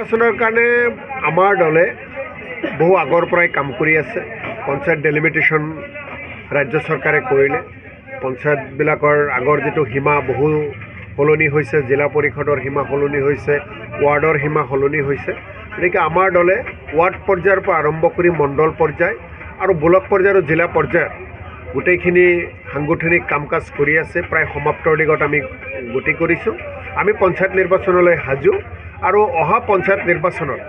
নিৰ্বাচনৰ কাৰণে আমাৰ দলে বহু আগৰ পৰাই কাম কৰি আছে। পঞ্চায়ত ডেলিমিটেশ্যন ৰাজ্য চৰকাৰে কৰিলে। পঞ্চায়তবিলাকৰ আগৰ যিটো সীমা বহু সলনি হৈছে, জিলা পৰিষদৰ সীমা সলনি হৈছে, ৱাৰ্ডৰ সীমা সলনি হৈছে। গতিকে আমাৰ দলে ৱাৰ্ড পৰ্যায়ৰ পৰা আৰম্ভ কৰি মণ্ডল পৰ্যায় আৰু ব্লক পৰ্যায় আৰু জিলা পৰ্যায়ত গোটেইখিনি সাংগঠনিক কাম কাজ কৰি আছে। প্ৰায় সমাপ্তৰ দিগত আমি গতি কৰিছোঁ। আমি পঞ্চায়ত নিৰ্বাচনলৈ সাজু আৰু অহা পঞ্চায়ত নিৰ্বাচনত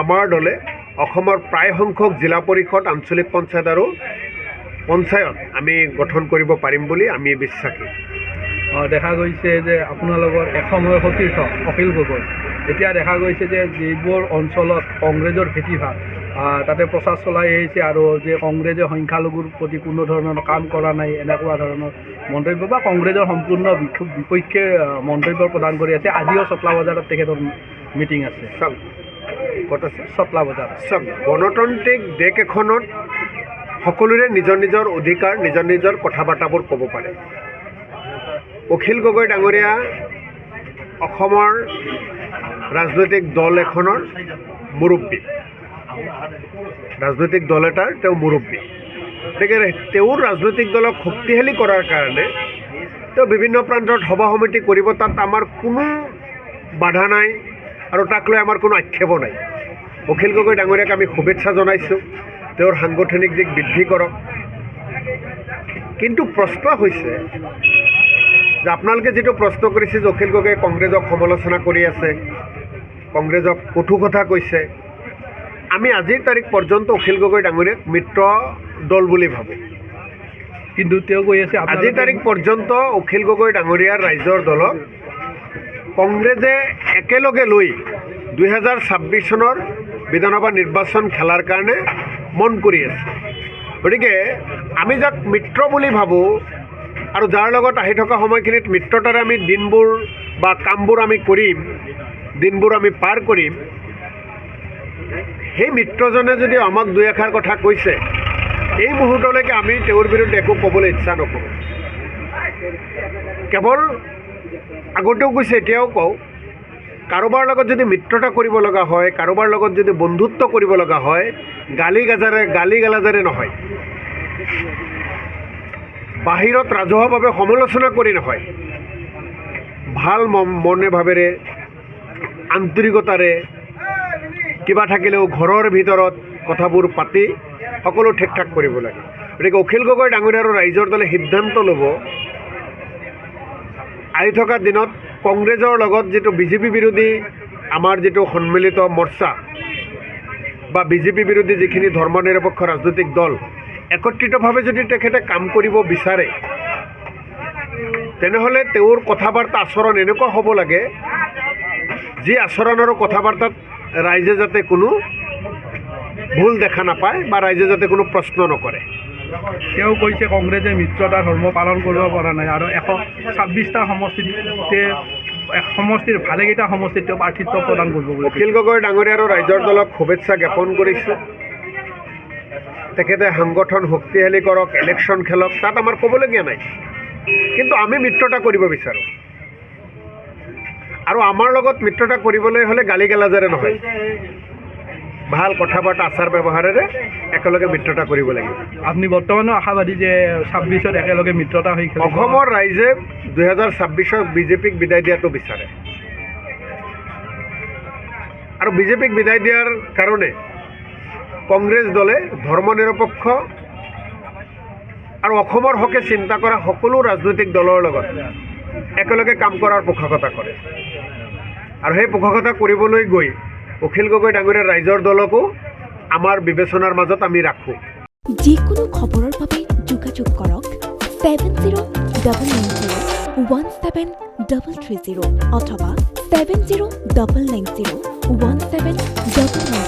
আমাৰ দলে অসমৰ প্ৰায় সংখ্যক জিলা পৰিষদ, আঞ্চলিক পঞ্চায়ত আৰু পঞ্চায়ত আমি গঠন কৰিব পাৰিম বুলি আমি বিশ্বাসী। দেখা গৈছে যে আপোনালোকৰ এসময়ৰ সতীৰ্থ অখিল গগৈ, এতিয়া দেখা গৈছে যে যিবোৰ অঞ্চলত কংগ্ৰেছৰ ভেটিভাগ তাতে প্ৰচাৰ চলাই আহিছে আৰু যে কংগ্ৰেছে সংখ্যালঘুৰ প্ৰতি কোনো ধৰণৰ কাম কৰা নাই, এনেকুৱা ধৰণৰ মন্তব্য বা কংগ্ৰেছৰ সম্পূৰ্ণ বিপক্ষে মন্তব্য প্ৰদান কৰি আছে। আজিও চটলা বজাৰত তেখেতৰ মিটিং আছে। ক'ত আছে? চটলা বজাৰ। গণতান্ত্ৰিক দেশ এখনত সকলোৰে নিজৰ নিজৰ অধিকাৰ, নিজৰ নিজৰ কথা বাৰ্তাবোৰ ক'ব পাৰে। অখিল গগৈ ডাঙৰীয়া অসমৰ ৰাজনৈতিক দল এখনৰ মুৰব্বী, ৰাজনৈতিক দল এটাৰ তেওঁ মুৰব্বী। গতিকে তেওঁৰ ৰাজনৈতিক দলক শক্তিশালী কৰাৰ কাৰণে তেওঁ বিভিন্ন প্ৰান্তত সভা সমিতি কৰিব। তাত আমাৰ কোনো বাধা নাই আৰু তাক লৈ আমাৰ কোনো আক্ষেপো নাই। অখিল গগৈ ডাঙৰীয়াক আমি শুভেচ্ছা জনাইছোঁ, তেওঁৰ সাংগঠনিক দিশ বৃদ্ধি কৰক। কিন্তু প্ৰশ্ন হৈছে যে আপোনালোকে যিটো প্ৰশ্ন কৰিছে যে অখিল গগৈয়ে কংগ্ৰেছক সমালোচনা কৰি আছে, কংগ্ৰেছক কটু কথা কৈছে, আমি আজিৰ তাৰিখ পৰ্যন্ত অখিল গগৈ ডাঙৰীয়াক মিত্ৰ দল বুলি ভাবোঁ। কিন্তু তেওঁ কৈ আছে আজিৰ তাৰিখ পৰ্যন্ত অখিল গগৈ ডাঙৰীয়াৰ ৰাইজৰ দলক কংগ্ৰেছে একেলগে লৈ 2026 চনৰ বিধানসভা নিৰ্বাচন খেলাৰ কাৰণে মন কৰি আছে। গতিকে আমি যাক মিত্ৰ বুলি ভাবোঁ আৰু যাৰ লগত আহি থকা সময়খিনিত মিত্ৰতাৰে আমি দিনবোৰ বা কামবোৰ আমি কৰিম, দিনবোৰ আমি পাৰ কৰিম, সেই মিত্ৰজনে যদি আমাক দুই এষাৰ কথা কৈছে, এই মুহূৰ্তলৈকে আমি তেওঁৰ বিৰুদ্ধে একো ক'বলৈ ইচ্ছা নকৰোঁ। কেৱল আগতেও কৈছে, এতিয়াও কওঁ, কাৰোবাৰ লগত যদি মিত্ৰতা কৰিব লগা হয়, কাৰোবাৰ লগত যদি বন্ধুত্ব কৰিব লগা হয়, গালি গালাজেৰে নহয়, বাহিৰত ৰাজহুৱাভাৱে সমালোচনা কৰি নহয়, ভাল মনে ভাৱেৰে, আন্তৰিকতাৰে, কিবা থাকিলেও ঘৰৰ ভিতৰত কথাবোৰ পাতি সকলো ঠিক ঠাক কৰিব লাগে। গতিকে অখিল গগৈ ডাঙৰীয়া আৰু ৰাইজৰ দলে সিদ্ধান্ত ল'ব, আহি থকা দিনত কংগ্ৰেছৰ লগত যিটো বিজেপি বিৰোধী আমাৰ যিটো সন্মিলিত মৰ্চা বা বিজেপি বিৰোধী যিখিনি ধৰ্ম নিৰপেক্ষ ৰাজনৈতিক দল, একত্ৰিতভাৱে যদি তেখেতে কাম কৰিব বিচাৰে, তেনেহ'লে তেওঁৰ কথা বাৰ্তা আচৰণ এনেকুৱা হ'ব লাগে যি আচৰণ আৰু কথা বাৰ্তাত ৰাইজে যাতে কোনো ভুল দেখা নাপায় বা ৰাইজে যাতে কোনো প্ৰশ্ন নকৰে। তেওঁ কৈছে কংগ্ৰেছে মিত্ৰতা ধৰ্ম পালন কৰিব পৰা নাই আৰু 126টা সমষ্টিৰ ভালেকেইটা সমষ্টিত তেওঁ প্ৰাৰ্থিত্ব প্ৰদান কৰিব বুলি অখিল গগৈ ডাঙৰীয়া আৰু ৰাইজৰ দলক শুভেচ্ছা জ্ঞাপন কৰিছোঁ। তেখেতে সংগঠন শক্তিশালী কৰক, ইলেকশ্যন খেলক, তাত আমাৰ ক'বলগীয়া নাই। কিন্তু আমি মিত্ৰতা কৰিব বিচাৰোঁ আৰু আমাৰ লগত মিত্ৰতা কৰিবলৈ হ'লে গালি গালাজেৰে নহয়, ভাল কথা বাৰ্তা আচাৰ ব্যৱহাৰেৰে একেলগে মিত্ৰতা কৰিব লাগিব। আপুনি বৰ্তমানো আশাবাদী যে 26ত একেলগে মিত্ৰতা হৈ অসমৰ ৰাইজে 2026ত বিজেপিক বিদায় দিয়াটো বিচাৰে আৰু বিজেপিক বিদায় দিয়াৰ কাৰণে কংগ্ৰেছ দলে ধৰ্ম নিৰপেক্ষ আৰু অসমৰ হকে চিন্তা কৰা সকলো ৰাজনৈতিক দলৰ লগত একেলগে কাম কৰাৰ পোষকতা কৰে আৰু সেই পোষকতা কৰিবলৈ গৈ অখিল গগৈ ডাঙৰীয়া ৰাইজৰ দলকো আমাৰ বিবেচনাৰ মাজত আমি ৰাখোঁ। যিকোনো খবৰৰ বাবে যোগাযোগ কৰক 7099017330 অথবা 7099017990